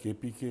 KPK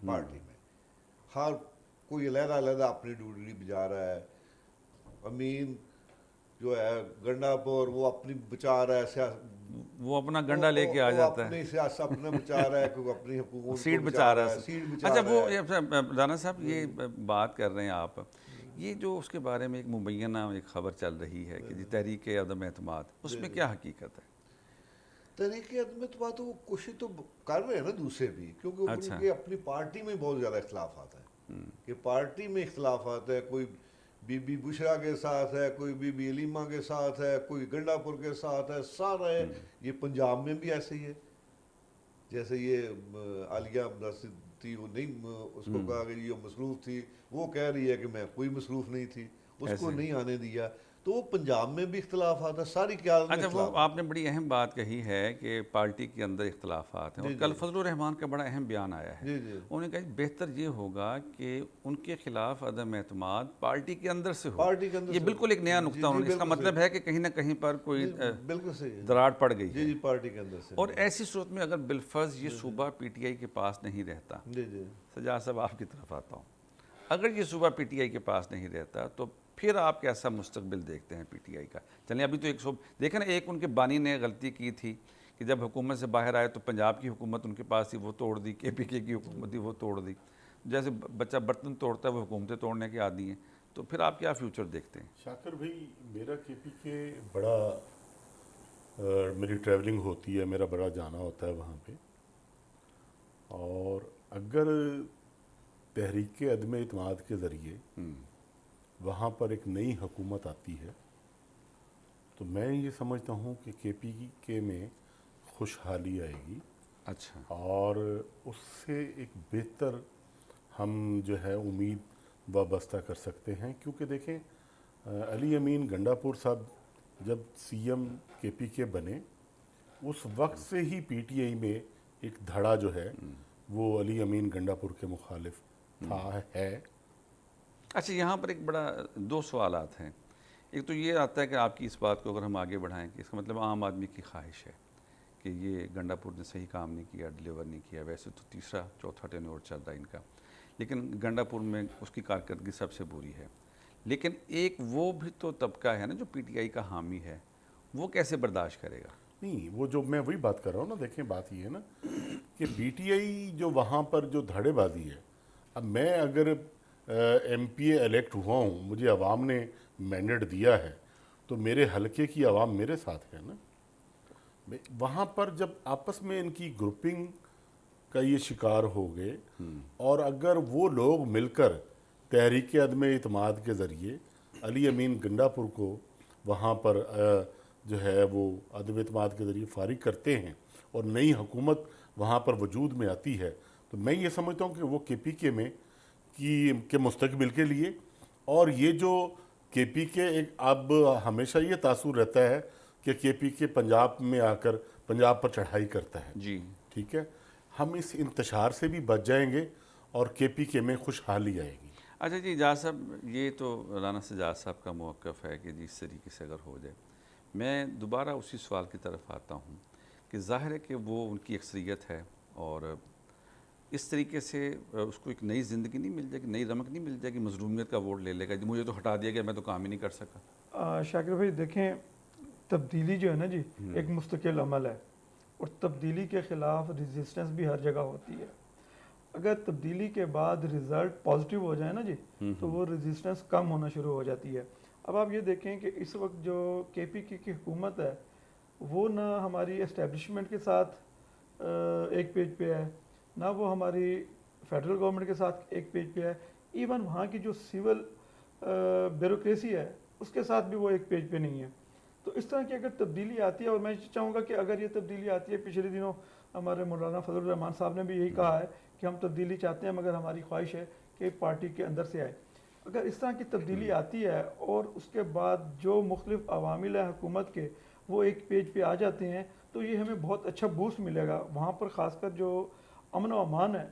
party میں ہر کوئی علیحدہ علیحدہ اپنی ڈیوٹی بجا رہا ہے. امین جو ہے گنڈا پور وہ اپنی بچا رہا ہے, وہ اپنا گنڈا لے کے آ جاتا ہے, اپنی سیاست اپنا بچا رہا ہے, کوئی اپنی حکومت سیٹ کو بچا رہا ہے. سیٹ بچا اچھا رہا وہ ہے. رانا صاحب یہ بات کر رہے ہیں آپ, یہ جو اس کے بارے میں ایک مبینہ ایک خبر چل رہی ہے کہ جی تحریک عدم اعتماد, اس میں کیا حقیقت ہے؟ تحریک عدم اعتماد وہ کوشش تو کر رہے ہیں نا دوسرے بھی, کیونکہ ان اچھا. کے اپنی پارٹی میں بہت زیادہ اختلافات ہیں, کہ پارٹی میں اختلافات ہے, کوئی بی بی بشرا کے ساتھ ہے, کوئی بی بی علیمہ کے ساتھ ہے, کوئی گنڈا پور کے ساتھ ہے, سارا ہے. یہ پنجاب میں بھی ایسے ہی ہے, جیسے یہ عالیہ تھی, وہ نہیں اس کو کہا کہ یہ مصروف تھی, وہ کہہ رہی ہے کہ میں کوئی مصروف نہیں تھی, اس کو نہیں آنے دیا. تو وہ پنجاب میں بھی اختلافات ہیں, ساری قیادت میں اچھا وہ اختلافات. آپ نے بڑی اہم بات کہی ہے کہ پارٹی کے اندر اختلافات ہیں, اور کل فضل الرحمان کا بڑا اہم بیان آیا ہے. انہوں نے کہا بہتر یہ ہوگا کہ ان کے خلاف عدم اعتماد پارٹی کے اندر سے ہو. پارٹی کے اندر یہ بالکل ایک نیا نقطہ, اس کا مطلب ہے کہ کہیں نہ کہیں پر کوئی بالکل صحیح دراڑ پڑ گئی ہے. جی پارٹی کے اندر سے. اور ایسی صورت میں اگر بالفرض یہ صوبہ پی ٹی آئی کے پاس نہیں رہتا, سجاد صاحب آپ کی طرف آتا ہوں, اگر یہ صوبہ پی ٹی آئی کے پاس نہیں رہتا تو پھر آپ کیسا مستقبل دیکھتے ہیں پی ٹی آئی کا؟ چلیں ابھی تو ایک دیکھیں نا, ایک ان کے بانی نے غلطی کی تھی کہ جب حکومت سے باہر آئے تو پنجاب کی حکومت ان کے پاس تھی, وہ توڑ دی, کے پی کے کی حکومت تھی, وہ توڑ دی. جیسے بچہ برتن توڑتا ہے وہ حکومتیں توڑنے کے عادی ہیں. تو پھر آپ کیا فیوچر دیکھتے ہیں؟ شاکر بھائی, میرا کے پی کے بڑا میری ٹریولنگ ہوتی ہے, میرا بڑا جانا ہوتا ہے وہاں پہ, اور اگر تحریک عدم اعتماد کے ذریعے وہاں پر ایک نئی حکومت آتی ہے تو میں یہ سمجھتا ہوں کہ کے پی کے میں خوشحالی آئے گی. اچھا. اور اس سے ایک بہتر ہم جو ہے امید وابستہ کر سکتے ہیں, کیونکہ دیکھیں علی امین گنڈا پور صاحب جب سی ایم کے پی کے بنے, اس وقت سے ہی پی ٹی آئی میں ایک دھڑا جو ہے وہ علی امین گنڈا پور کے مخالف تھا, ہے. اچھا یہاں پر ایک بڑا دو سوالات ہیں. ایک تو یہ آتا ہے کہ آپ کی اس بات کو اگر ہم آگے بڑھائیں کہ اس کا مطلب عام آدمی کی خواہش ہے کہ یہ گنڈا پور نے صحیح کام نہیں کیا, ڈیلیور نہیں کیا. ویسے تو تیسرا چوتھا ٹینور چل رہا ہے ان کا, لیکن گنڈا پور میں اس کی کارکردگی سب سے بری ہے. لیکن ایک وہ بھی تو طبقہ ہے نا جو پی ٹی آئی کا حامی ہے, وہ کیسے برداشت کرے گا؟ نہیں, وہ جو میں وہی بات کر رہا ہوں نا, دیکھیں بات یہ ہے نا کہ پی ٹی آئی جو وہاں پر جو دھڑے بازی ہے, اب میں اگر ایم پی اے الیکٹ ہوا ہوں, مجھے عوام نے مینڈیٹ دیا ہے, تو میرے حلقے کی عوام میرے ساتھ ہے نا. وہاں پر جب آپس میں ان کی گروپنگ کا یہ شکار ہو گئے, اور اگر وہ لوگ مل کر تحریک عدم اعتماد کے ذریعے علی امین گنڈا پور کو وہاں پر جو ہے وہ عدم اعتماد کے ذریعے فارغ کرتے ہیں اور نئی حکومت وہاں پر وجود میں آتی ہے, تو میں یہ سمجھتا ہوں کہ وہ کے پی کے میں کے مستقبل کے لیے, اور یہ جو کے پی کے ایک اب ہمیشہ یہ تاثر رہتا ہے کہ کے پی کے پنجاب میں آ کر پنجاب پر چڑھائی کرتا ہے. جی ٹھیک ہے, ہم اس انتشار سے بھی بچ جائیں گے اور کے پی کے میں خوشحالی آئے گی. اچھا جی اجاز صاحب, یہ تو رانا سجاد صاحب کا موقف ہے کہ جی اس طریقے سے اگر ہو جائے. میں دوبارہ اسی سوال کی طرف آتا ہوں کہ ظاہر ہے کہ وہ ان کی اکثریت ہے, اور اس طریقے سے اس کو ایک نئی زندگی نہیں مل جائے گی, نئی رمق نہیں مل جائے گی, مظلومیت کا ووٹ لے لے گا, مجھے تو ہٹا دیا گیا, میں تو کام ہی نہیں کر سکا. شاکر بھائی دیکھیں, تبدیلی جو ہے نا جی ایک مستقل عمل ہے, اور تبدیلی کے خلاف ریزسٹنس بھی ہر جگہ ہوتی ہے. اگر تبدیلی کے بعد رزلٹ پازیٹیو ہو جائے نا جی, تو وہ ریزسٹنس کم ہونا شروع ہو جاتی ہے. اب آپ یہ دیکھیں کہ اس وقت جو کے پی کی حکومت ہے, وہ نہ ہماری اسٹیبلشمنٹ کے ساتھ ایک پیج پہ ہے, نہ وہ ہماری فیڈرل گورنمنٹ کے ساتھ ایک پیج پہ ہے, ایون وہاں کی جو سول بیوروکریسی ہے اس کے ساتھ بھی وہ ایک پیج پہ نہیں ہے. تو اس طرح کی اگر تبدیلی آتی ہے, اور میں چاہوں گا کہ اگر یہ تبدیلی آتی ہے, پچھلے دنوں ہمارے مولانا فضل الرحمان صاحب نے بھی یہی کہا ہے کہ ہم تبدیلی چاہتے ہیں, مگر ہماری خواہش ہے کہ پارٹی کے اندر سے آئے. اگر اس طرح کی تبدیلی آتی ہے اور اس کے بعد جو مختلف عوامل ہیں حکومت کے وہ ایک پیج پہ آ جاتے ہیں, تو یہ ہمیں بہت اچھا بوسٹ ملے گا. وہاں پر خاص کر جو امن و امان ہے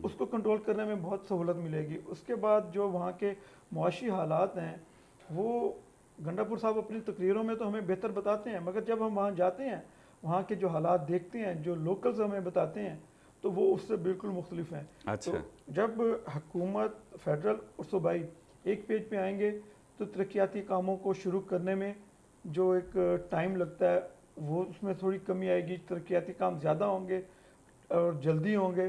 اس کو کنٹرول کرنے میں بہت سہولت ملے گی. اس کے بعد جو وہاں کے معاشی حالات ہیں, وہ گنڈا پور صاحب اپنی تقریروں میں تو ہمیں بہتر بتاتے ہیں, مگر جب ہم وہاں جاتے ہیں, وہاں کے جو حالات دیکھتے ہیں, جو لوکلز ہمیں بتاتے ہیں, تو وہ اس سے بالکل مختلف ہیں. اچھا. تو جب حکومت فیڈرل اور صوبائی ایک پیج پہ آئیں گے تو ترقیاتی کاموں کو شروع کرنے میں جو ایک ٹائم لگتا ہے وہ اس میں تھوڑی کمی آئے گی, ترقیاتی کام زیادہ ہوں گے اور جلدی ہوں گے.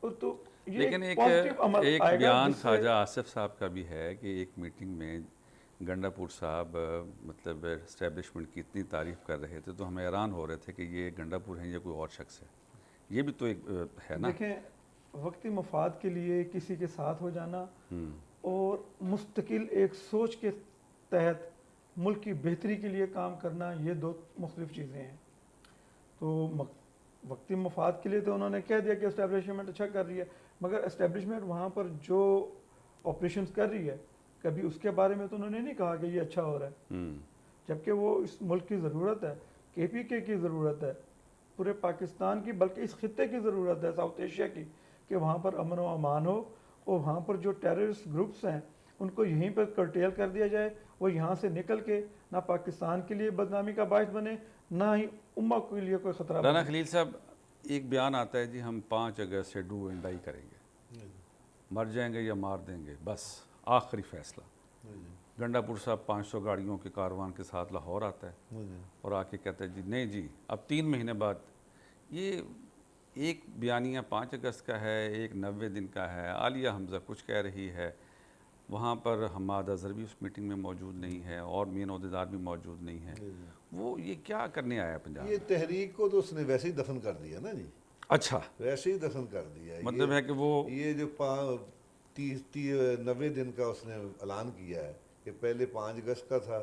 اور تو یہ لیکن ایک پازیٹیو عمل آئے گا بیان جس سے خواجہ آصف صاحب کا بھی ہے کہ ایک میٹنگ میں گنڈا پور صاحب مطلب اسٹیبلشمنٹ کی اتنی تعریف کر رہے تھے تو ہمیں حیران ہو رہے تھے کہ یہ گنڈا پور ہیں یا کوئی اور شخص ہے. یہ بھی تو ایک ہے نا. دیکھیں, وقتی مفاد کے لیے کسی کے ساتھ ہو جانا اور مستقل ایک سوچ کے تحت ملک کی بہتری کے لیے کام کرنا, یہ دو مختلف چیزیں ہیں. تو وقتی مفاد کے لیے تو انہوں نے کہہ دیا کہ اسٹیبلشمنٹ اچھا کر رہی ہے, مگر اسٹیبلشمنٹ وہاں پر جو آپریشنز کر رہی ہے کبھی اس کے بارے میں تو انہوں نے نہیں کہا کہ یہ اچھا ہو رہا ہے, جبکہ وہ اس ملک کی ضرورت ہے, کے پی کے کی ضرورت ہے, پورے پاکستان کی بلکہ اس خطے کی ضرورت ہے, ساؤتھ ایشیا کی, کہ وہاں پر امن و امان ہو اور وہاں پر جو ٹیررسٹ گروپس ہیں ان کو یہیں پر کرٹیل کر دیا جائے, وہ یہاں سے نکل کے نہ پاکستان کے لیے بدنامی کا باعث بنے نہ ہی امہ کے لیے کوئی خطرہ بنے. رانا خلیل صاحب, ایک بیان آتا ہے جی ہم 5 اگست سے ڈو اینڈ ڈائی کریں گے, مر جائیں گے یا مار دیں گے, بس آخری فیصلہ. گنڈا پور صاحب 500 گاڑیوں کے کاروان کے ساتھ لاہور آتا ہے اور آ کے کہتا ہے جی نہیں جی اب 3 مہینے بعد. یہ ایک بیانیہ 5 اگست کا ہے, ایک 90 دن کا ہے. عالیہ حمزہ کچھ کہہ رہی ہے, وہاں پر حماد اظہر بھی اس میٹنگ میں موجود نہیں ہے اور مین عہدیدار بھی موجود نہیں ہے. وہ یہ کیا کرنے آیا پنجاب؟ یہ تحریک کو تو اس نے ویسے ہی دفن کر دیا نا جی. اچھا, ویسے ہی دفن کر دیا. مطلب ہے کہ وہ یہ جو 90 دن کا اس نے اعلان کیا ہے کہ پہلے 5 اگست کا تھا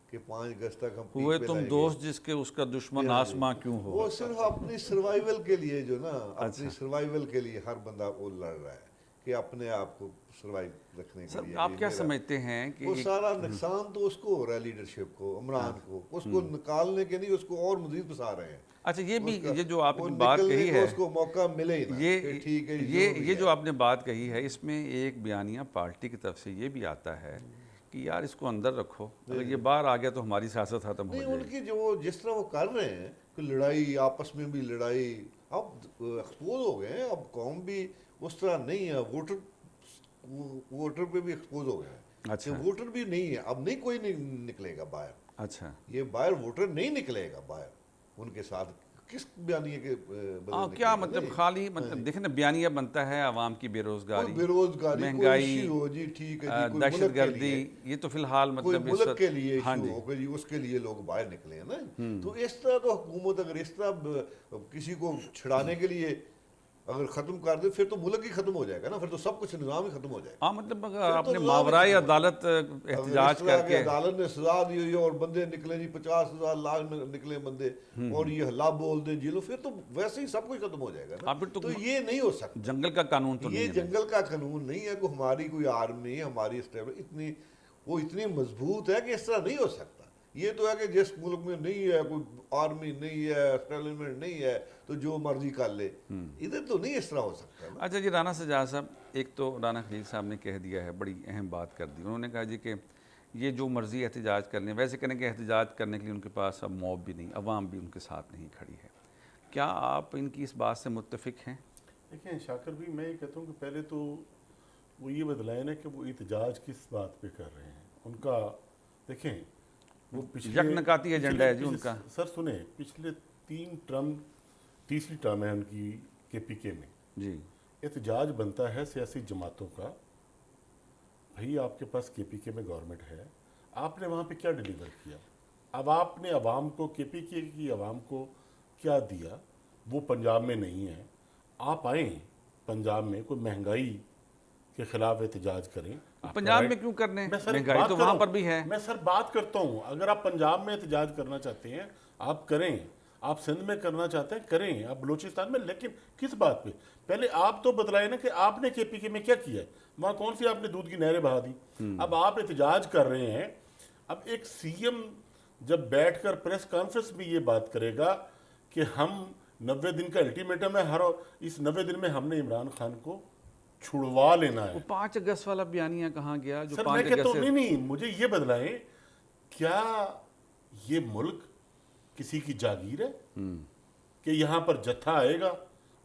کہ 5 اگست تک ہم ہوئے تم دوست جس کے اس کا دشمن آسماں کیوں ہو. وہ صرف اپنی سروائیول کے لیے جو نا اپنی سروائیول کے لیے ہر بندہ وہ لڑ رہا ہے کہ اپنے آپ کو سروائیو رکھنے کے لیے. آپ کیا سمجھتے ہیں کہ وہ سارا نقصان تو اس کو ہو رہا ہے, لیڈرشپ کو, عمران کو, اس کو نکالنے کے نہیں اس کو اور مزید پھنسا رہے ہیں. اچھا, یہ بھی یہ جو آپ نے بات کہی ہے اس کو موقع ملے ہی نہ, ٹھیک ہے یہ جو آپ نے بات کہی ہے اس میں ایک بیانیہ پارٹی کی طرف سے یہ بھی آتا ہے کہ یار اس کو اندر رکھو, اگر یہ باہر آ گیا تو ہماری سیاست ختم ہو جائے گی. ان کی جو جس طرح وہ کر رہے ہیں کہ لڑائی آپس میں بھی لڑائی, اب ایکسپوز ہو گئے ہیں, اب قوم بھی اس طرح نہیں ہے, ووٹر پہ بھی ایکسپوز ہو گئے ہیں. اچھا, ووٹر بھی نہیں ہے اب, نہیں کوئی نہیں نکلے گا باہر. اچھا, یہ باہر ووٹر نہیں نکلے گا باہر ان کے ساتھ کس بیانیے کے کیا مطلب خالی مطلب دیکھیں نا بیانیہ بنتا ہے عوام کی بے روزگاری, مہنگائی ہو جی, ٹھیک ہے جی, دہشت گردی, یہ تو فی الحال مطلب ملک کے لیے ایشو ہو گیا جی, اس کے لیے لوگ باہر نکلے ہیں نا. تو اس طرح تو حکومت اگر اس طرح کسی کو چھڑانے کے لیے اگر ختم کر دے پھر تو ملک ہی ختم ہو جائے گا نا, پھر تو سب کچھ نظام ہی ختم ہو جائے گا. ہاں, مطلب آپ نے ماورائے عدالت احتجاج کر کے عدالت نے سزا دی ہوئی اور بندے نکلے جی 50,000 لاکھ نکلے بندے اور یہ ہلا بول دیں جیلو, پھر تو ویسے ہی سب کچھ ختم ہو جائے گا نا. تو یہ نہیں ہو سکتا. جنگل کا قانون تو یہ جنگل کا قانون نہیں ہے کہ ہماری کوئی آرمی ہماری اتنی وہ اتنی مضبوط ہے کہ اس طرح نہیں ہو سکتا. یہ تو ہے کہ جس ملک میں نہیں ہے کوئی آرمی نہیں ہے, اسٹیبلشمنٹ نہیں ہے, تو جو مرضی کر لے. ادھر تو نہیں اس طرح ہو سکتا. اچھا جی, رانا سجاد صاحب, ایک تو رانا خلیل صاحب نے کہہ دیا ہے, بڑی اہم بات کر دی. انہوں نے کہا جی کہ یہ جو مرضی احتجاج کرنے, ویسے کہنے کہ احتجاج کرنے کے لیے ان کے پاس اب موب بھی نہیں, عوام بھی ان کے ساتھ نہیں کھڑی ہے. کیا آپ ان کی اس بات سے متفق ہیں؟ دیکھیں شاکر بھی, میں یہ کہتا ہوں کہ پہلے تو وہ یہ بدلائیں نا کہ وہ احتجاج کس بات پہ کر رہے ہیں. ان کا دیکھیں وہ یکنکاتی ایجنڈا ہے جی ان کا. سر سنیں, پچھلے 3 ٹرم, تیسری ٹرم ہے ان کی کے پی کے میں جی. احتجاج بنتا ہے سیاسی جماعتوں کا. بھائی آپ کے پاس کے پی کے میں گورنمنٹ ہے, آپ نے وہاں پہ کیا ڈیلیور کیا؟ اب آپ نے عوام کو, کے پی کے کی عوام کو کیا دیا؟ وہ پنجاب میں نہیں ہے. آپ آئیں پنجاب میں, کوئی مہنگائی کے خلاف احتجاج کریں. پنجاب میں کیوں کرنے, مہنگائی تو وہاں پر بھی ہے. میں سر بات کرتا ہوں, اگر آپ پنجاب میں احتجاج کرنا چاہتے ہیں آپ کریں, آپ سندھ میں کرنا چاہتے ہیں کریں, آپ بلوچستان میں, لیکن کس بات پہ؟ پہلے آپ تو بتلائیں نا کہ آپ نے کے پی کے میں کیا کیا ہے. وہاں کون سی آپ نے دودھ کی نہریں بہا دی. اب آپ احتجاج کر رہے ہیں. اب ایک سی ایم جب بیٹھ کر پریس کانفرنس میں یہ بات کرے گا کہ ہم 90 دن کا الٹیمیٹم ہے, ہر اس 90 دن میں ہم نے عمران خان کو چھڑوا لینا ہے. وہ 5 اگست والا بیانیہ کہاں گیا جو 5 اگست؟ سر میں کہتا ہوں نہیں, مجھے یہ بدلائیں, کیا یہ ملک کسی کی جاگیر ہے کہ یہاں پر جتھا آئے گا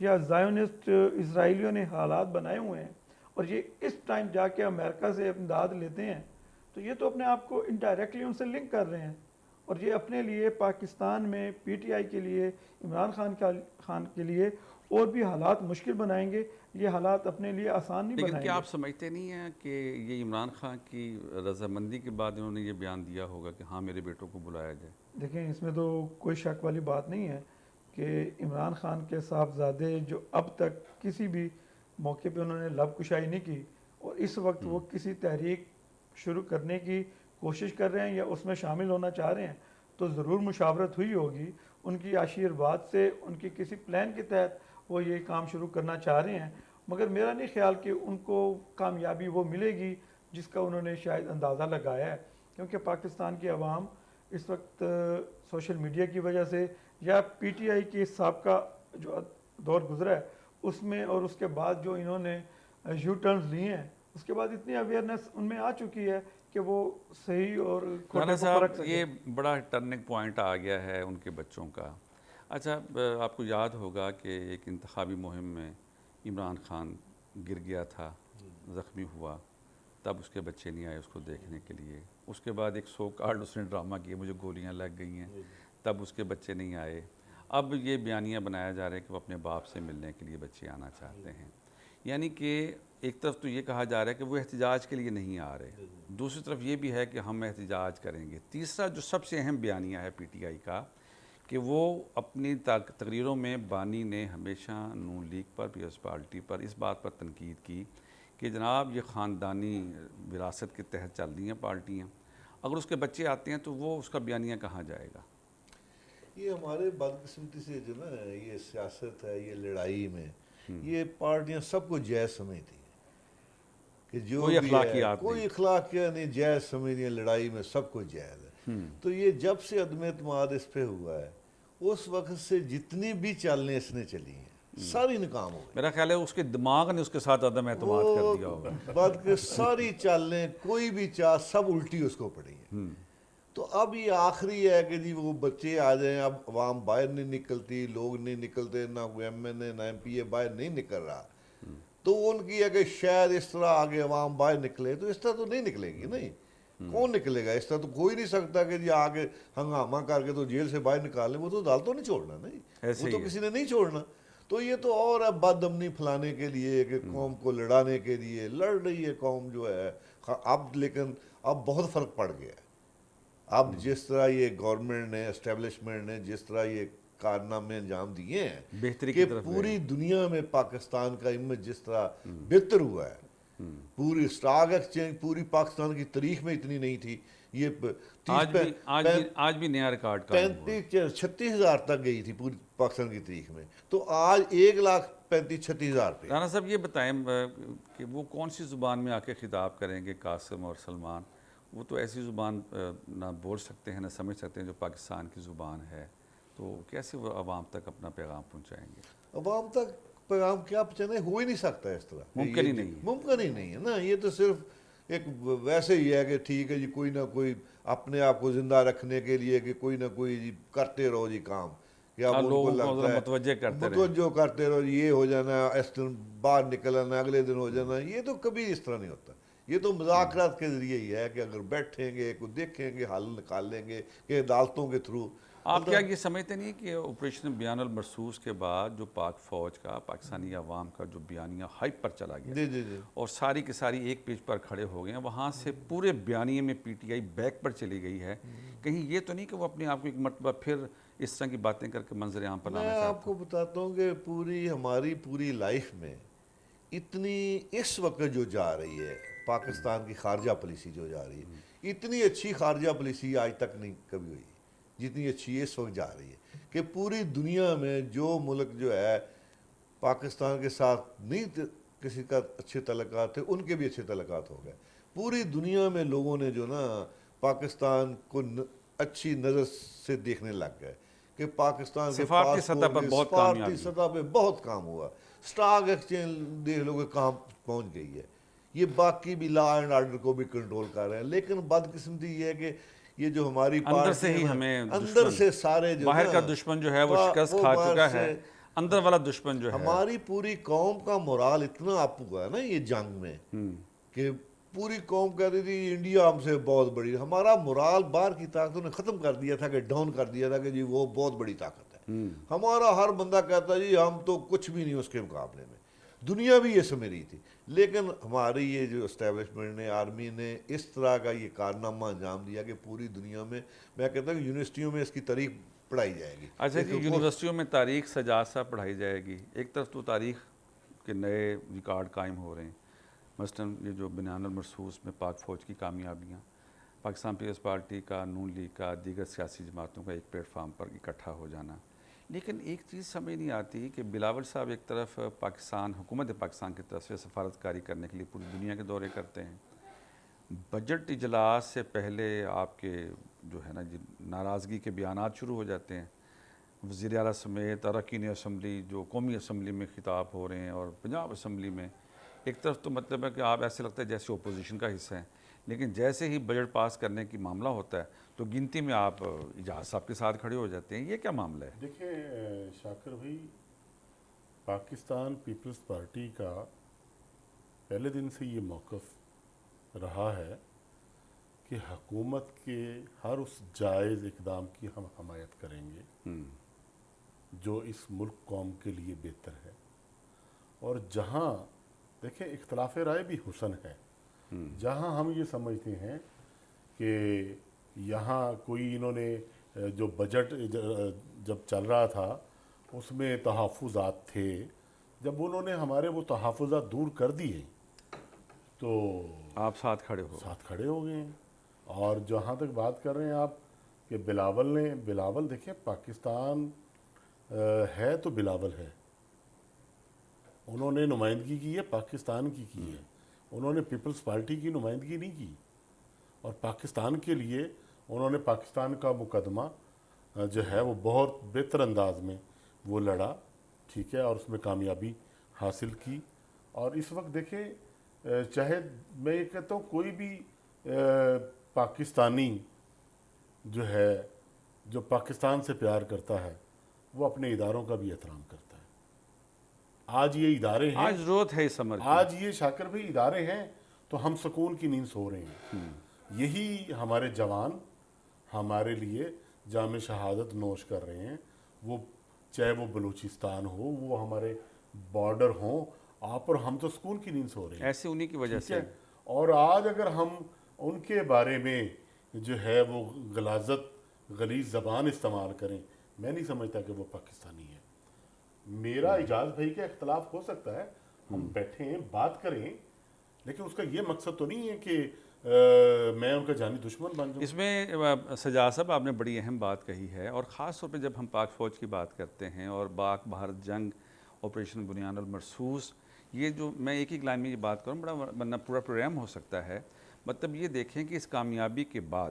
یا زائونسٹ اسرائیلیوں نے حالات بنائے ہوئے ہیں اور یہ اس ٹائم جا کے امریکہ سے امداد لیتے ہیں، تو یہ تو اپنے آپ کو انڈائریکٹلی ان سے لنک کر رہے ہیں، اور یہ اپنے لیے پاکستان میں پی ٹی آئی کے لیے، عمران خان کے لیے اور بھی حالات مشکل بنائیں گے، یہ حالات اپنے لیے آسان نہیں لیکن بنائیں کیا گے۔ آپ سمجھتے نہیں ہیں کہ یہ عمران خان کی رضامندی کے بعد انہوں نے یہ بیان دیا ہوگا کہ ہاں میرے بیٹوں کو بلایا جائے؟ دیکھیں اس میں تو کوئی شک والی بات نہیں ہے کہ عمران خان کے صاحبزادے جو اب تک کسی بھی موقع پہ انہوں نے لب کشائی نہیں کی، اور اس وقت وہ کسی تحریک شروع کرنے کی کوشش کر رہے ہیں یا اس میں شامل ہونا چاہ رہے ہیں، تو ضرور مشاورت ہوئی ہوگی ان کی آشیرواد سے، ان کی کسی پلان کے تحت وہ یہ کام شروع کرنا چاہ رہے ہیں، مگر میرا نہیں خیال کہ ان کو کامیابی وہ ملے گی جس کا انہوں نے شاید اندازہ لگایا ہے، کیونکہ پاکستان کی عوام اس وقت سوشل میڈیا کی وجہ سے یا پی ٹی آئی کی سابقہ جو دور گزرا ہے اس میں، اور اس کے بعد جو انہوں نے یو ٹرنز لیے ہیں، اس کے بعد اتنی اویئرنیس ان میں آ چکی ہے کہ وہ صحیح اور کھوٹے رانا کو فرق صاحب سکے۔ یہ بڑا ٹرننگ پوائنٹ آ گیا ہے ان کے بچوں کا۔ اچھا آپ کو یاد ہوگا کہ ایک انتخابی مہم میں عمران خان گر گیا تھا، زخمی ہوا، تب اس کے بچے نہیں آئے اس کو دیکھنے کے لیے۔ اس کے بعد ایک سو کارڈ اس نے ڈرامہ کیا، مجھے گولیاں لگ گئی ہیں، تب اس کے بچے نہیں آئے۔ اب یہ بیانیہ بنایا جا رہا ہے کہ وہ اپنے باپ سے ملنے کے لیے بچے آنا چاہتے ہیں، یعنی کہ ایک طرف تو یہ کہا جا رہا ہے کہ وہ احتجاج کے لیے نہیں آ رہے، دوسری طرف یہ بھی ہے کہ ہم احتجاج کریں گے۔ تیسرا جو سب سے اہم بیانیہ ہے پی ٹی آئی کا کہ وہ اپنی تقریروں میں بانی نے ہمیشہ نون لیگ پر، پیپلز پارٹی پر اس بات پر تنقید کی کہ جناب یہ خاندانی وراثت کے تحت چل رہی ہیں پارٹیاں، اگر اس کے بچے آتے ہیں تو وہ اس کا بیانیہ کہاں جائے گا؟ یہ ہمارے بدقسمتی سے جو نا یہ سیاست ہے، یہ لڑائی میں یہ پارٹیاں سب کو جائز سمجھتی ہیں کہ جو کوئی بھی ہے اخلاقیات کوئی نہیں۔ اخلاقیات نہیں، جائز سمجھتی ہیں، لڑائی میں سب کو جائز ہے۔ تو یہ جب سے عدم اعتماد اس پہ ہوا ہے اس وقت سے جتنی بھی چالیں اس نے چلی ہیں ساری ناکام ہو گئی۔ میرا خیال ہے اس کے دماغ نے اس کے ساتھ عدم اعتماد کر دیا ہوگا۔ بعد کے ساری چالیں کوئی بھی چال سب الٹی اس کو پڑی ہیں۔ تو اب یہ آخری ہے کہ جی وہ بچے آ جائیں، اب عوام باہر نہیں نکلتی، لوگ نہیں نکلتے، نہ کوئی ایم این اے نہ ایم پی اے باہر نہیں نکل رہا، تو ان کی ہے کہ شاید اس طرح آگے عوام باہر نکلے، تو اس طرح تو نہیں نکلے گی، نہیں کون نکلے گا؟ اس طرح تو کوئی نہیں سکتا کہ جی آگے ہنگامہ کر کے تو جیل سے باہر نکالیں، وہ تو عدالتوں نہیں چھوڑنا، نہیں وہ تو کسی نے نہیں چھوڑنا۔ تو یہ تو اور ہے بد امنی پھیلانے کے لیے کہ قوم کو لڑانے کے لیے لڑ رہی ہے قوم جو ہے اب، لیکن اب بہت فرق پڑ گیا ہے۔ اب جس طرح یہ گورنمنٹ نے، اسٹیبلشمنٹ نے جس طرح یہ کارنامے انجام دیے ہیں بہتری کہ کی طرف پوری دنیا میں پاکستان کا امیج جس طرح بہتر ہوا ہے، پوری اسٹاک ایکسچینج پوری پاکستان کی تاریخ میں اتنی نہیں تھی، یہ آج بھی نیا ریکارڈ قائم ہوا۔ 35-36 ہزار تک گئی تھی پوری پاکستان کی تاریخ میں، تو آج 1,35,36,000 پہ۔ رانا صاحب یہ بتائیں کہ وہ کون سی زبان میں آ کے خطاب کریں گے قاسم اور سلمان؟ وہ تو ایسی زبان نہ بول سکتے ہیں نہ سمجھ سکتے ہیں جو پاکستان کی زبان ہے، تو کیسے وہ عوام تک اپنا پیغام پہنچائیں گے؟ عوام تک پیغام کیا پہنچانا ہو ہی نہیں سکتا اس طرح، ممکن ہی نہیں ہے۔ ممکن ہی نہیں ہے نا۔ یہ تو صرف ایک ویسے ہی ہے کہ ٹھیک ہے جی کوئی نہ کوئی اپنے آپ کو زندہ رکھنے کے لیے کہ کوئی نہ کوئی جی کرتے رہو جی کام، یا ان کو لگتا ہے متوجہ کرتے رہے، متوجہ کرتے رہو، یہ ہو جانا، اس دن باہر نکلنا، اگلے دن ہو جانا، یہ تو کبھی اس طرح نہیں ہوتا۔ یہ تو مذاکرات کے ذریعے ہی ہے کہ اگر بیٹھیں گے کو دیکھیں گے حل نکال لیں گے کہ عدالتوں کے تھرو۔ آپ کیا یہ سمجھتے نہیں کہ آپریشن بیان المرصوص کے بعد جو پاک فوج کا، پاکستانی عوام کا جو بیانیہ ہائپ پر چلا گیا جی اور ساری کی ساری ایک پیج پر کھڑے ہو گئے ہیں، وہاں سے پورے بیانیے میں پی ٹی آئی بیک پر چلی گئی ہے، کہیں یہ تو نہیں کہ وہ اپنے آپ کو ایک مرتبہ پھر اس طرح کی باتیں کر کے منظر عام پر لانا میں چاہتے ہیں؟ آپ کو بتاتا ہوں کہ ہماری پوری لائف میں اتنی اس وقت جو جا رہی ہے پاکستان کی خارجہ پالیسی جو جا رہی ہے، اتنی اچھی خارجہ پالیسی آج تک نہیں کبھی ہوئی جتنی اچھی اس وقت جا رہی ہے، کہ پوری دنیا میں جو ملک جو ہے پاکستان کے ساتھ نہیں کسی کا اچھے تعلقات تھے ان کے بھی اچھے تعلقات ہو گئے۔ پوری دنیا میں لوگوں نے جو نا پاکستان کو اچھی نظر سے دیکھنے لگ گئے کہ پاکستان کے سفارتی سطح پر بہت کامیابی، سفارتی سطح پہ بہت کام ہوا۔ سٹاک ایکسچینج دیکھ لو کہ کہاں پہنچ گئی ہے۔ یہ باقی بھی لا اینڈ آرڈر کو بھی کنٹرول کر رہے ہیں، لیکن بدقسمتی یہ ہے کہ یہ جو ہماری اندر سے ہی پارٹی ہمیں اندر سے سارے جو باہر کا دشمن جو ہے وہ شکست کھا چکا ہے، اندر والا دشمن جو ہے ہماری پوری قوم کا مورال اتنا اپ ہوا ہے نا یہ جنگ میں کہ پوری قوم کہتی تھی انڈیا ہم سے بہت بڑی، ہمارا مورال باہر کی طاقتوں نے ختم کر دیا تھا کہ ڈاؤن کر دیا تھا کہ جی وہ بہت بڑی طاقت ہے. ہمارا ہر بندہ کہتا جی ہم تو کچھ بھی نہیں اس کے مقابلے میں. دنیا بھی یہ سمجھ رہی تھی، لیکن ہماری یہ جو اسٹیبلشمنٹ نے، آرمی نے اس طرح کا یہ کارنامہ انجام دیا کہ پوری دنیا میں کہتا ہوں کہ یونیورسٹیوں میں اس کی تاریخ پڑھائی جائے گی. اچھا جی، یونیورسٹیوں میں تاریخ سجاد صاحب پڑھائی جائے گی. ایک طرف تو تاریخ کے نئے ریکارڈ قائم ہو رہے ہیں، مثلاً یہ جو بنیان المرصوص میں پاک فوج کی کامیابیاں، پاکستان پیپلز پارٹی کا، نون لیگ کا، دیگر سیاسی جماعتوں کا ایک پلیٹ فارم پر اکٹھا ہو جانا. لیکن ایک چیز سمجھ نہیں آتی کہ بلاول صاحب ایک طرف پاکستان، حکومت پاکستان کی طرف سے سفارت کاری کرنے کے لیے پوری دنیا کے دورے کرتے ہیں. بجٹ اجلاس سے پہلے آپ کے جو ہے نا جی ناراضگی کے بیانات شروع ہو جاتے ہیں. وزیر اعلیٰ سمیت اراکین اسمبلی جو قومی اسمبلی میں خطاب ہو رہے ہیں اور پنجاب اسمبلی میں، ایک طرف تو مطلب ہے کہ آپ ایسے لگتا ہے جیسے اپوزیشن کا حصہ ہیں، لیکن جیسے ہی بجٹ پاس کرنے کی معاملہ ہوتا ہے تو گنتی میں آپ اجاز صاحب کے ساتھ کھڑے ہو جاتے ہیں. یہ کیا معاملہ ہے؟ دیکھیں شاکر بھائی، پاکستان پیپلز پارٹی کا پہلے دن سے یہ موقف رہا ہے کہ حکومت کے ہر اس جائز اقدام کی ہم حمایت کریں گے جو اس ملک قوم کے لیے بہتر ہے. اور جہاں دیکھیں اختلاف رائے بھی حسن ہے، جہاں ہم یہ سمجھتے ہیں کہ یہاں کوئی انہوں نے جو بجٹ جب چل رہا تھا اس میں تحفظات تھے، جب انہوں نے ہمارے وہ تحفظات دور کر دیے تو آپ ساتھ کھڑے ہو گئے ہیں. اور جہاں تک بات کر رہے ہیں آپ کہ بلاول دیکھیں پاکستان ہے تو بلاول ہے، انہوں نے نمائندگی کی ہے پاکستان کی ہے، انہوں نے پیپلز پارٹی کی نمائندگی نہیں کی. اور پاکستان کے لیے انہوں نے پاکستان کا مقدمہ جو ہے وہ بہت بہتر انداز میں وہ لڑا، ٹھیک ہے، اور اس میں کامیابی حاصل کی. اور اس وقت دیکھیں چاہے میں یہ کہتا ہوں کوئی بھی پاکستانی جو ہے جو پاکستان سے پیار کرتا ہے وہ اپنے اداروں کا بھی احترام کرتا ہے. آج یہ ادارے ہیں، آج ضرورت ہے اس عمل کی. آج یہ شاکر بھائی ادارے ہیں تو ہم سکون کی نیند سو رہے ہیں. یہی ہمارے جوان ہمارے لیے جام شہادت نوش کر رہے ہیں، وہ چاہے وہ بلوچستان ہو، وہ ہمارے بارڈر ہوں، آپ اور ہم تو سکون کی نیند سو رہے ہیں ایسے انہی کی وجہ سے. اور آج اگر ہم ان کے بارے میں جو ہے وہ غلیظ زبان استعمال کریں، میں نہیں سمجھتا کہ وہ پاکستانی ہے. میرا اجاز بھائی کا اختلاف ہو سکتا ہے، ہم بیٹھیں بات کریں، لیکن اس کا یہ مقصد تو نہیں ہے کہ میں ان کا جانی دشمن بن جاؤں. اس میں سجاد صاحب آپ نے بڑی اہم بات کہی ہے، اور خاص طور پہ جب ہم پاک فوج کی بات کرتے ہیں اور پاک بھارت جنگ، آپریشن بنیان المرصوص، یہ جو میں ایک ہی لائن میں یہ بات کروں بڑا ورنہ پورا پروگرام ہو سکتا ہے. مطلب یہ دیکھیں کہ اس کامیابی کے بعد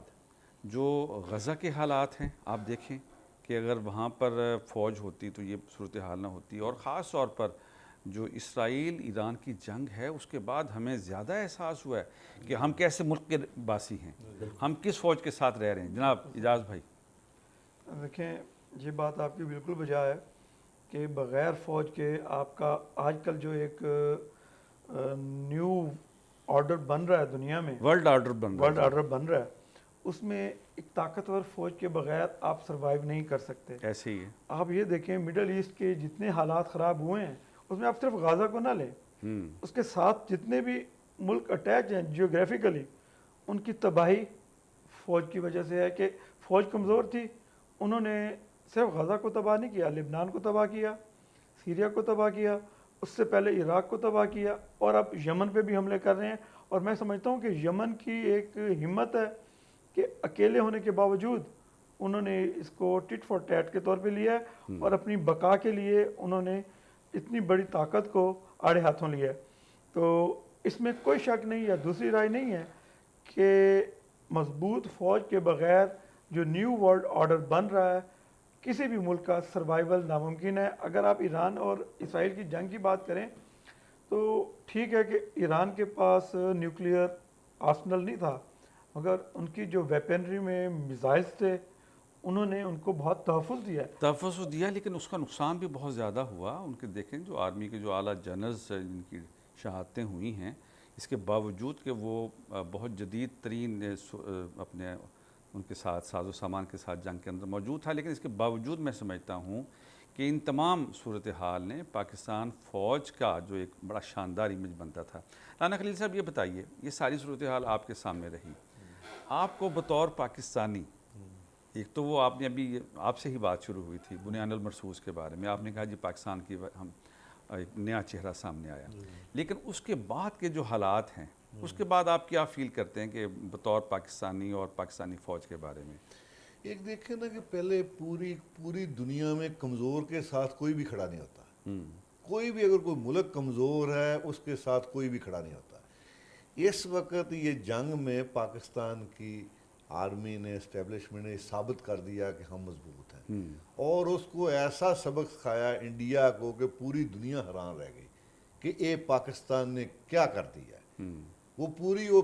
جو غزہ کے حالات ہیں، آپ دیکھیں کہ اگر وہاں پر فوج ہوتی تو یہ صورتحال نہ ہوتی. اور خاص طور پر جو اسرائیل ایران کی جنگ ہے اس کے بعد ہمیں زیادہ احساس ہوا ہے کہ ہم کیسے ملک کے باسی ہیں، ہم کس فوج کے ساتھ رہ رہے ہیں. جناب اجاز بھائی. دیکھیں یہ بات آپ کی بالکل بجا ہے کہ بغیر فوج کے آپ کا آج کل جو ایک نیو آرڈر بن رہا ہے دنیا میں، ورلڈ آرڈر بن رہا ہے، اس میں ایک طاقتور فوج کے بغیر آپ سروائیو نہیں کر سکتے. ایسے ہی ہے. آپ یہ دیکھیں مڈل ایسٹ کے جتنے حالات خراب ہوئے ہیں اس میں آپ صرف غازہ کو نہ لیں، اس کے ساتھ جتنے بھی ملک اٹیچ ہیں جیوگرافیکلی، ان کی تباہی فوج کی وجہ سے ہے کہ فوج کمزور تھی. انہوں نے صرف غزہ کو تباہ نہیں کیا، لبنان کو تباہ کیا، سیریا کو تباہ کیا، اس سے پہلے عراق کو تباہ کیا، اور اب یمن پہ بھی حملے کر رہے ہیں. اور میں سمجھتا ہوں کہ یمن کی ایک ہمت ہے کہ اکیلے ہونے کے باوجود انہوں نے اس کو ٹٹ فار ٹیٹ کے طور پہ لیا ہے اور اپنی بقا کے لیے انہوں نے اتنی بڑی طاقت کو آڑے ہاتھوں لیا ہے. تو اس میں کوئی شک نہیں ہے، دوسری رائے نہیں ہے کہ مضبوط فوج کے بغیر جو نیو ورلڈ آرڈر بن رہا ہے کسی بھی ملک کا سروائیول ناممکن ہے. اگر آپ ایران اور اسرائیل کی جنگ کی بات کریں تو ٹھیک ہے کہ ایران کے پاس نیوکلیئر آرسنل نہیں تھا، مگر ان کی جو ویپنری میں میزائلز تھے انہوں نے ان کو بہت تحفظ دیا ہے. تحفظ دیا لیکن اس کا نقصان بھی بہت زیادہ ہوا. ان کے دیکھیں جو آرمی کے جو اعلیٰ جنرلز جن کی شہادتیں ہوئی ہیں، اس کے باوجود کہ وہ بہت جدید ترین اپنے ان کے ساتھ ساز و سامان کے ساتھ جنگ کے اندر موجود تھا، لیکن اس کے باوجود میں سمجھتا ہوں کہ ان تمام صورتحال نے پاکستان فوج کا جو ایک بڑا شاندار امیج بنتا تھا. رانا خلیل صاحب یہ بتائیے، یہ ساری صورتحال آپ کے سامنے رہی، آپ کو بطور پاکستانی، ایک تو وہ آپ نے ابھی آپ سے ہی بات شروع ہوئی تھی بنیان المرصوص کے بارے میں، آپ نے کہا جی پاکستان کی ہم ایک نیا چہرہ سامنے آیا، لیکن اس کے بعد کے جو حالات ہیں اس کے بعد آپ کیا فیل کرتے ہیں کہ بطور پاکستانی اور پاکستانی فوج کے بارے میں؟ ایک دیکھیں نا کہ پہلے پوری دنیا میں کمزور کے ساتھ کوئی بھی کھڑا نہیں ہوتا. کوئی بھی اگر کوئی ملک کمزور ہے اس کے ساتھ کوئی بھی کھڑا نہیں ہوتا. اس وقت یہ جنگ میں پاکستان کی آرمی نے، اسٹیبلشمنٹ نے ثابت کر دیا کہ ہم مضبوط ہیں، اور اس کو ایسا سبق سکھایا انڈیا کو کہ پوری دنیا حیران رہ گئی کہ اے پاکستان نے کیا کر دیا ہے. وہ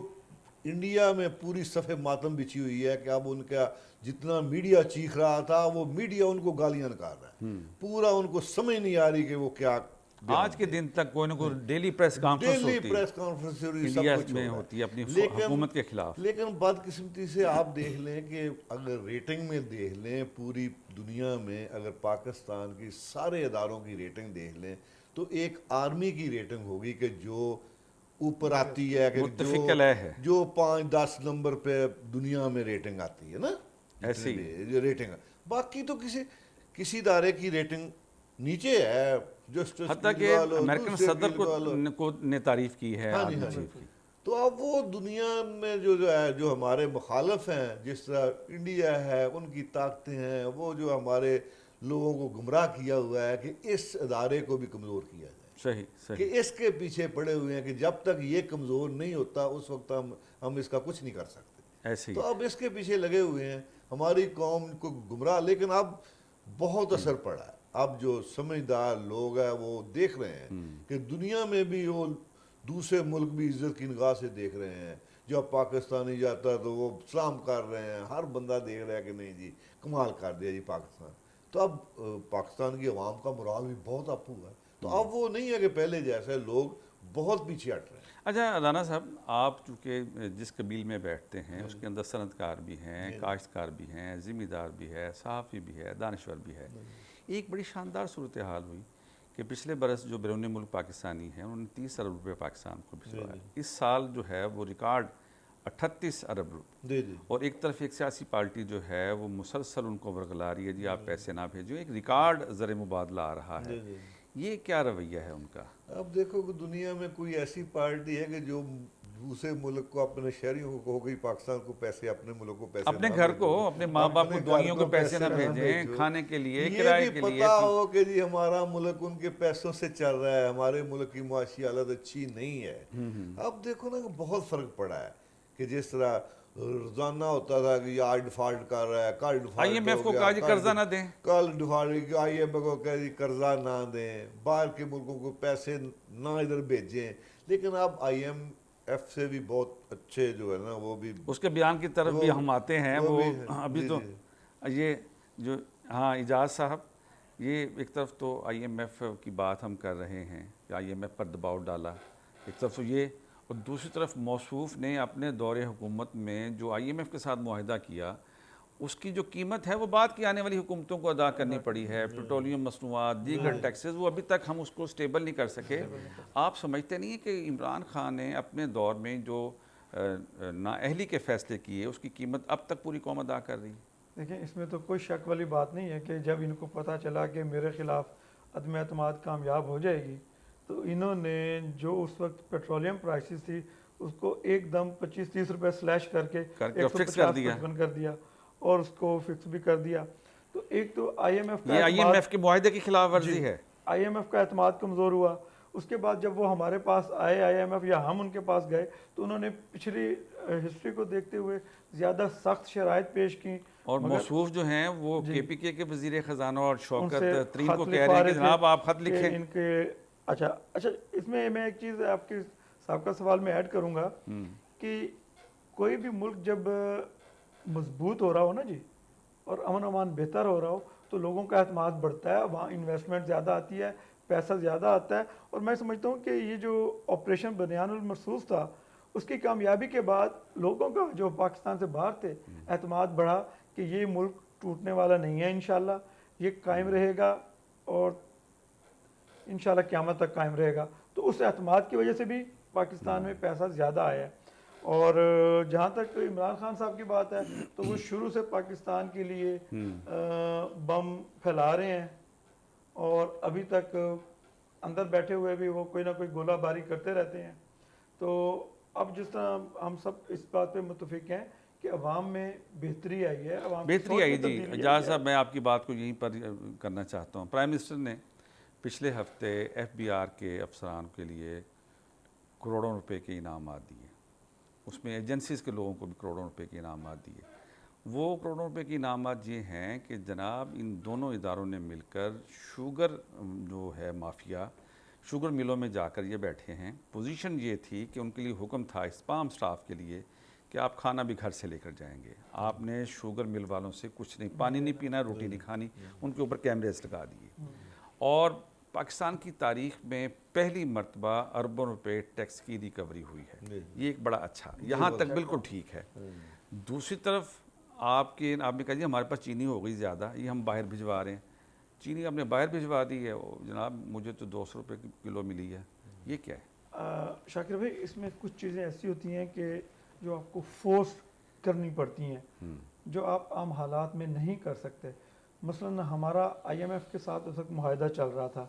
انڈیا میں پوری صف ماتم بچھی ہوئی ہے کہ اب ان کا جتنا میڈیا چیخ رہا تھا وہ میڈیا ان کو گالیاں نکال رہا ہے. پورا ان کو سمجھ نہیں آ رہی کہ وہ کیا. آج کے دن تک کوئی نہ کوئی ڈیلی پریس کانفرنس انڈیا میں ہوتی ہے اپنی حکومت کے خلاف. لیکن بدقسمتی سے آپ دیکھ لیں کہ اگر ریٹنگ میں دیکھ لیں پوری دنیا میں، اگر پاکستان کی سارے اداروں کی ریٹنگ دیکھ لیں تو ایک آرمی کی ریٹنگ ہوگی کہ جو اوپر آتی ہے، کہ جو 5-10 نمبر پہ دنیا میں ریٹنگ آتی ہے نا، ایسی ریٹنگ. باقی تو کسی ادارے کی ریٹنگ نیچے ہے. حتیٰ کہ امریکن صدر کو نے تعریف کی ہے. تو اب وہ دنیا میں جو ہمارے مخالف ہیں، جس طرح انڈیا ہے، ان کی طاقتیں ہیں، وہ جو ہمارے لوگوں کو گمراہ کیا ہوا ہے کہ اس ادارے کو بھی کمزور کیا جائے. صحیح. کہ اس کے پیچھے پڑے ہوئے ہیں کہ جب تک یہ کمزور نہیں ہوتا اس وقت ہم اس کا کچھ نہیں کر سکتے. ایسے تو اب اس کے پیچھے لگے ہوئے ہیں ہماری قوم کو گمراہ. لیکن اب بہت اثر پڑا ہے. اب جو سمجھدار لوگ ہیں وہ دیکھ رہے ہیں کہ دنیا میں بھی وہ دوسرے ملک بھی عزت کی نگاہ سے دیکھ رہے ہیں. جب پاکستانی جاتا ہے تو وہ سلام کر رہے ہیں، ہر بندہ دیکھ رہا ہے کہ نہیں جی کمال کر دیا جی پاکستان. تو اب پاکستان کی عوام کا مرال بھی بہت اپ ہوا ہے. تو اب وہ نہیں ہے کہ پہلے جیسے لوگ بہت پیچھے ہٹ رہے ہیں. اچھا رانا صاحب، آپ چونکہ جس قبیل میں بیٹھتے ہیں اس کے اندر صنعت کار بھی ہیں، کاشتکار بھی ہیں، ذمہ دار بھی ہے، صحافی بھی ہے، دانشور بھی ہے. ایک بڑی شاندار صورتحال ہوئی کہ پچھلے برس جو بیرون ملک پاکستانی ہیں انہوں نے 30 ارب روپے پاکستان کو بھجوایا. اس سال جو ہے وہ ریکارڈ 38 ارب روپے. اور ایک طرف ایک سیاسی پارٹی جو ہے وہ مسلسل ان کو ورگلا رہی ہے جی آپ پیسے نہ بھیجو. ایک ریکارڈ زر مبادلہ آ رہا ہے. یہ کیا رویہ ہے ان کا؟ اب دیکھو کہ دنیا میں کوئی ایسی پارٹی ہے کہ جو دوسرے ملک کو، اپنے شہریوں کو کہو کہ پاکستان کو پیسے، اپنے ملک کو پیسے، اپنے گھر کو، اپنے ماں باپ کو، دوائیوں کو پیسے نہ بھیجیں، کھانے کے لیے، کرائے کے لیے. پتا ہو کہ جی ہمارا ملک ان کے پیسوں سے چل رہا ہے، ہمارے ملک کی معاشی حالت اچھی نہیں ہے. اب دیکھو نا کہ بہت فرق پڑا ہے کہ جس طرح روزانہ ہوتا تھا کہ آج ڈیفالٹ کر رہا ہے، کل ڈیفالٹ آئی ایم ایف کو کہا جی قرضہ نہ دیں، کل ڈیفالٹ، آئی ایم ایف کو کہا جی قرضہ نہ دیں، باہر کے ملکوں کو پیسے نہ ادھر بھیجیں. لیکن اب آئی ایم ایف سے بھی بہت اچھے جو ہے نا وہ بھی، اس کے بیان کی طرف بھی ہم آتے ہیں. وہ ابھی تو یہ جو اعجاز صاحب، یہ ایک طرف تو آئی ایم ایف کی بات ہم کر رہے ہیں کہ آئی ایم ایف پر دباؤ ڈالا، ایک طرف تو یہ، اور دوسری طرف موصوف نے اپنے دور حکومت میں جو آئی ایم ایف کے ساتھ معاہدہ کیا اس کی جو قیمت ہے وہ بعد کی آنے والی حکومتوں کو ادا کرنی پڑی ہے. پیٹرولیم مصنوعات، دیگر ٹیکسز، وہ ابھی تک ہم اس کو سٹیبل نہیں کر سکے. آپ سمجھتے نہیں ہیں کہ عمران خان نے اپنے دور میں جو نااہلی کے فیصلے کیے اس کی قیمت اب تک پوری قوم ادا کر رہی ہے؟ دیکھیں اس میں تو کوئی شک والی بات نہیں ہے کہ جب ان کو پتہ چلا کہ میرے خلاف عدم اعتماد کامیاب ہو جائے گی تو انہوں نے جو اس وقت پیٹرولیم پرائسز تھی اس کو ایک دم 25-30 روپے سلیش کر کے 150 کر دیا اور اس کو فکس بھی کر دیا. تو ایک تو آئی ایم ایف کے معاہدے کی خلاف ورزی ہے. آئی ایم ایف کا اعتماد کمزور ہوا. اس کے بعد جب وہ ہمارے پاس آئے آئی ایم ایف یا ہم ان کے پاس گئے تو انہوں نے پچھلی ہسٹری کو دیکھتے ہوئے زیادہ سخت شرائط پیش کی. اور موصوف جو ہیں وہ کے پی کے وزیر خزانہ اور شوکت ترین کو کہہ رہے ہیں کہ جناب آپ خط لکھیں ان کے. اچھا اس میں میں ایک چیز آپ کے سابقہ سوال میں ایڈ کروں گا کہ کوئی بھی ملک جب مضبوط ہو رہا ہو نا جی اور امن امان بہتر ہو رہا ہو تو لوگوں کا اعتماد بڑھتا ہے, وہاں انویسٹمنٹ زیادہ آتی ہے, پیسہ زیادہ آتا ہے. اور میں سمجھتا ہوں کہ یہ جو آپریشن بنیان المرصوص تھا اس کی کامیابی کے بعد لوگوں کا جو پاکستان سے باہر تھے اعتماد بڑھا کہ یہ ملک ٹوٹنے والا نہیں ہے, انشاءاللہ یہ قائم رہے گا اور انشاءاللہ قیامت تک قائم رہے گا. تو اس اعتماد کی وجہ سے بھی پاکستان میں پیسہ زیادہ آیا ہے. اور جہاں تک عمران خان صاحب کی بات ہے تو وہ شروع سے پاکستان کے لیے بم پھیلا رہے ہیں اور ابھی تک اندر بیٹھے ہوئے بھی وہ کوئی نہ کوئی گولہ باری کرتے رہتے ہیں. تو اب جس طرح ہم سب اس بات پہ متفق ہیں کہ عوام میں بہتری آئی ہے, عوام کی بہتری سوچ آئی. میں جی تبدیلی آئی اجاز ہے. صاحب میں آپ کی بات کو یہیں پر کرنا چاہتا ہوں. پرائم منسٹر نے پچھلے ہفتے ایف بی آر کے افسران کے لیے کروڑوں روپے کے انعامات دیے, اس میں ایجنسیز کے لوگوں کو بھی کروڑوں روپے کے انعامات دیے. وہ کروڑوں روپے کے انعامات یہ ہیں کہ جناب ان دونوں اداروں نے مل کر شوگر جو ہے مافیا, شوگر ملوں میں جا کر یہ بیٹھے ہیں. پوزیشن یہ تھی کہ ان کے لیے حکم تھا اسپام سٹاف کے لیے کہ آپ کھانا بھی گھر سے لے کر جائیں گے, آپ نے شوگر مل والوں سے کچھ نہیں, پانی نہیں پینا, روٹی نہیں کھانی, ان کے اوپر کیمریز لگا دیے. اور پاکستان کی تاریخ میں پہلی مرتبہ اربوں روپے ٹیکس کی ریکوری ہوئی ہے. یہ ایک بڑا اچھا, یہاں تک بالکل ٹھیک ہے. دوسری طرف آپ نے کہا جی ہمارے پاس چینی ہو گئی زیادہ, یہ ہم باہر بھجوا رہے ہیں. چینی آپ نے باہر بھجوا دی ہے, جناب مجھے تو 200 روپے کلو ملی ہے, یہ کیا ہے؟ شاکر بھائی اس میں کچھ چیزیں ایسی ہوتی ہیں کہ جو آپ کو فورس کرنی پڑتی ہیں, جو آپ عام حالات میں نہیں کر سکتے. مثلا ہمارا آئی ایم ایف کے ساتھ اس وقت معاہدہ چل رہا تھا,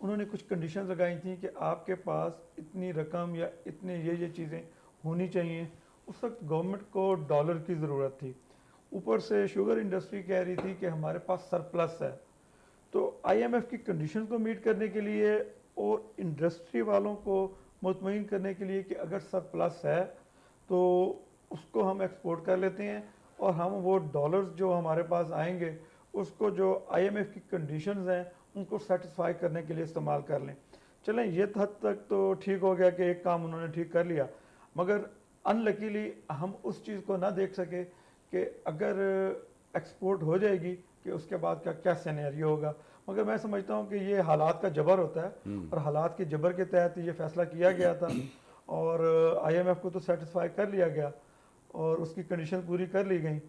انہوں نے کچھ کنڈیشنز لگائی تھیں کہ آپ کے پاس اتنی رقم یا اتنے یہ چیزیں ہونی چاہیے. اس وقت گورنمنٹ کو ڈالر کی ضرورت تھی, اوپر سے شوگر انڈسٹری کہہ رہی تھی کہ ہمارے پاس سرپلس ہے. تو آئی ایم ایف کی کنڈیشنز کو میٹ کرنے کے لیے اور انڈسٹری والوں کو مطمئن کرنے کے لیے کہ اگر سرپلس ہے تو اس کو ہم ایکسپورٹ کر لیتے ہیں اور ہم وہ ڈالرز جو ہمارے پاس آئیں گے اس کو جو آئی ایم ایف کی کنڈیشنز ہیں ان کو سیٹسفائی کرنے کے لیے استعمال کر لیں. چلیں یہ حد تک تو ٹھیک ہو گیا کہ ایک کام انہوں نے ٹھیک کر لیا, مگر ان لکیلی ہم اس چیز کو نہ دیکھ سکے کہ اگر ایکسپورٹ ہو جائے گی کہ اس کے بعد کا کیا سینیریو ہوگا. مگر میں سمجھتا ہوں کہ یہ حالات کا جبر ہوتا ہے اور حالات کے جبر کے تحت یہ فیصلہ کیا گیا تھا اور آئی ایم ایف کو تو سیٹسفائی کر لیا گیا اور اس کی کنڈیشن پوری کر لی گئیں.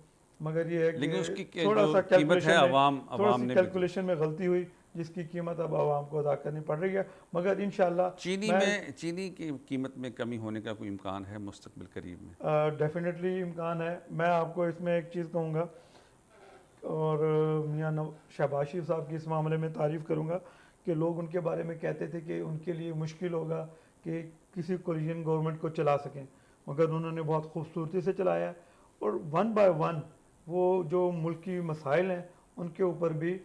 مگر یہ ہے لیکن اس کی کہ تھوڑا سا قیمت ہے عوام نے کیلکولیشن میں غلطی ہوئی جس کی قیمت اب عوام کو ادا کرنی پڑ رہی ہے. مگر انشاءاللہ چینی کی قیمت میں کمی ہونے کا کوئی امکان ہے مستقبل قریب میں؟ ڈیفینیٹلی امکان ہے. میں آپ کو اس میں ایک چیز کہوں گا اور میاں شہباز شریف صاحب کی اس معاملے میں تعریف کروں گا کہ لوگ ان کے بارے میں کہتے تھے کہ ان کے لیے مشکل ہوگا کہ کسی کولیشن گورنمنٹ کو چلا سکیں, مگر انہوں نے بہت خوبصورتی سے چلایا اور ون بائی ون وہ جو ملکی مسائل ہیں ان کے اوپر بھی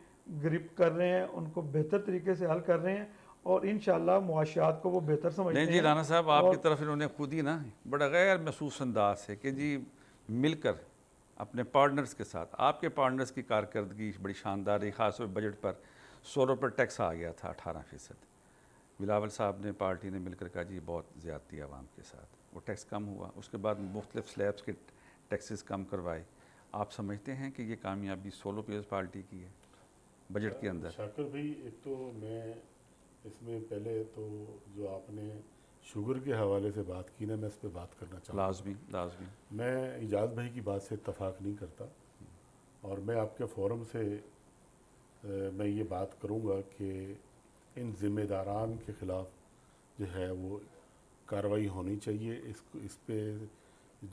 گرپ کر رہے ہیں, ان کو بہتر طریقے سے حل کر رہے ہیں اور انشاءاللہ معاشیات کو وہ بہتر سمجھتے ہیں. نہیں جی رانا صاحب آپ کی طرف انہوں نے خود ہی نا بڑا غیر محسوس انداز ہے کہ جی مل کر اپنے پارٹنرز کے ساتھ, آپ کے پارٹنرز کی کارکردگی بڑی شاندار رہی, خاص طور پہ بجٹ پر سولر پر ٹیکس آ گیا تھا 18%. بلاول صاحب نے پارٹی نے مل کر کہا جی بہت زیادتی عوام کے ساتھ, وہ ٹیکس کم ہوا. اس کے بعد مختلف سلیبس کے ٹیکسز کم کروائے. آپ سمجھتے ہیں کہ یہ کامیابی سولو پیپلز پارٹی کی ہے بجٹ کے اندر؟ شاکر بھائی ایک تو میں اس میں پہلے تو جو آپ نے شوگر کے حوالے سے بات کی نا, میں اس پہ بات کرنا چاہوں گا. لازمی. میں اجاز بھائی کی بات سے اتفاق نہیں کرتا اور میں آپ کے فورم سے میں یہ بات کروں گا کہ ان ذمہ داران کے خلاف جو ہے وہ کارروائی ہونی چاہیے. اس پہ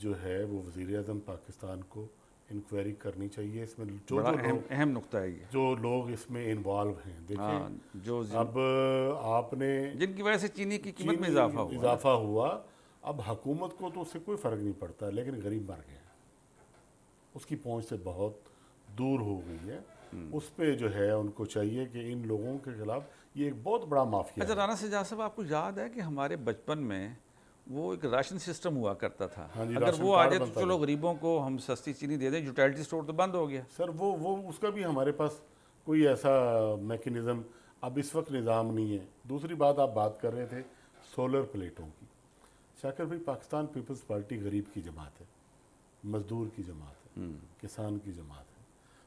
جو ہے وہ وزیر اعظم پاکستان کو انکوائری کرنی چاہیے. اس میں جو اہم نقطہ ہے یہ, جو لوگ اس میں انوالو ہیں. دیکھیں اب آپ نے جن کی وجہ سے چینی کی قیمت میں اضافہ ہوا, اب حکومت کو تو اس سے کوئی فرق نہیں پڑتا, لیکن غریب مر گیا, اس کی پہنچ سے بہت دور ہو گئی ہے. اس پہ جو ہے ان کو چاہیے کہ ان لوگوں کے خلاف یہ ایک بہت بڑا مافیا ہے. اچھا رانا سجاد صاحب, آپ کو یاد ہے کہ ہمارے بچپن میں وہ ایک راشن سسٹم ہوا کرتا تھا, اگر وہ آ جائے تو چلو غریبوں کو ہم سستی چینی دے دیں, یوٹیلٹی سٹور تو بند ہو گیا. سر وہ اس کا بھی ہمارے پاس کوئی ایسا میکنزم اب اس وقت نظام نہیں ہے. دوسری بات آپ بات کر رہے تھے سولر پلیٹوں کی. شاکر بھائی پاکستان پیپلز پارٹی غریب کی جماعت ہے, مزدور کی جماعت ہے, کسان کی جماعت ہے.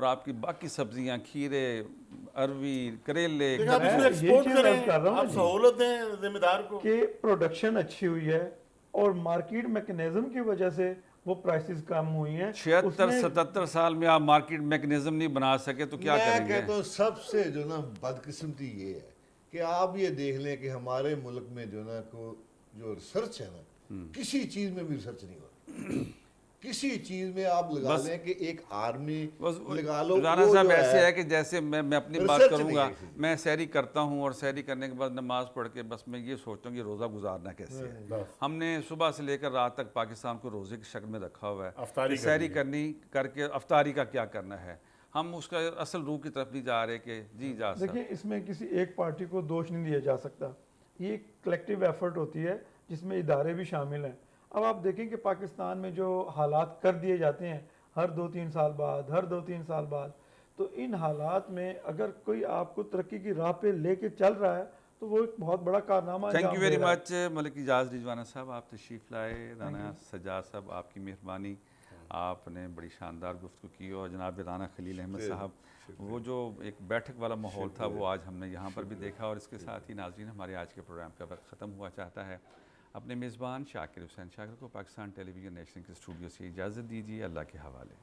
اور آپ کی باقی سبزیاں کھیرے، اروی، کریلے، دیکھیں آپ اس میں کو یہ ایکسپورٹ چیز عرض کریں، کر رہا ہوں آپ جی، سہولت دیں ذمہ دار کو. کہ پروڈکشن اچھی ہوئی ہے اور مارکیٹ میکنزم کی وجہ سے وہ پرائسز کم ہوئی ہیں. اس 76 میں 77 سال میں آپ مارکیٹ میکنزم نہیں بنا سکے تو کیا میں کریں گے؟ کہتا ہوں سب سے جو نا بدقسمتی یہ ہے کہ آپ یہ دیکھ لیں کہ ہمارے ملک میں جو نا جو ریسرچ ہے نا، کسی چیز میں بھی ریسرچ نہیں ہوتی. کسی چیز میں آپ لگا بس- لیں کہ ایک آرمی بس لگا لو، رانا وہ صاحب جو ایسے ہے کہ جیسے میں اپنی بات ریسرچ کروں نہیں گا، ہے کسی چیز. میں سحری کرتا ہوں اور سحری کرنے کے بعد نماز پڑھ کے بس میں یہ سوچتا ہوں کہ روزہ گزارنا کیسے ہے. بس ہم نے صبح سے لے کر رات تک پاکستان کو روزے کی شکل میں رکھا ہوا ہے. افطاری کہ سحری کر کے افطاری کا کیا کرنا ہے. ہم اس کا اصل روح کی طرف نہیں جا رہے کہ جی جا سر. دیکھیں اس میں کسی ایک پارٹی کو دوش نہیں دیا جا سکتا، یہ ایک کلیکٹیو ایفرٹ ہوتی ہے جس میں ادارے بھی شامل ہیں. اب آپ دیکھیں کہ پاکستان میں جو حالات کر دیے جاتے ہیں ہر 2-3 سال بعد، ہر 2-3 سال بعد، تو ان حالات میں اگر کوئی آپ کو ترقی کی راہ پہ لے کے چل رہا ہے تو وہ ایک بہت بڑا کارنامہ تھینک انجام یو دے ویری رہا ہے. مچ ملک اجاز رضوانہ صاحب، آپ تشریف لائے. رانا سجاد صاحب آپ کی مہربانی، آپ نے بڑی شاندار گفتگو کی. اور جناب رانا خلیل احمد صاحب، وہ جو ایک بیٹھک والا ماحول تھا وہ آج ہم نے یہاں پر بھی دیکھا. اور اس کے ساتھ ہی ناظرین ہمارے آج کے پروگرام کا وقت ختم ہوا چاہتا ہے. اپنے میزبان شاکر حسین شاکر کو پاکستان ٹیلی ویژن نیشنل کے اسٹوڈیو سے اجازت دیجیے. اللہ کے حوالے.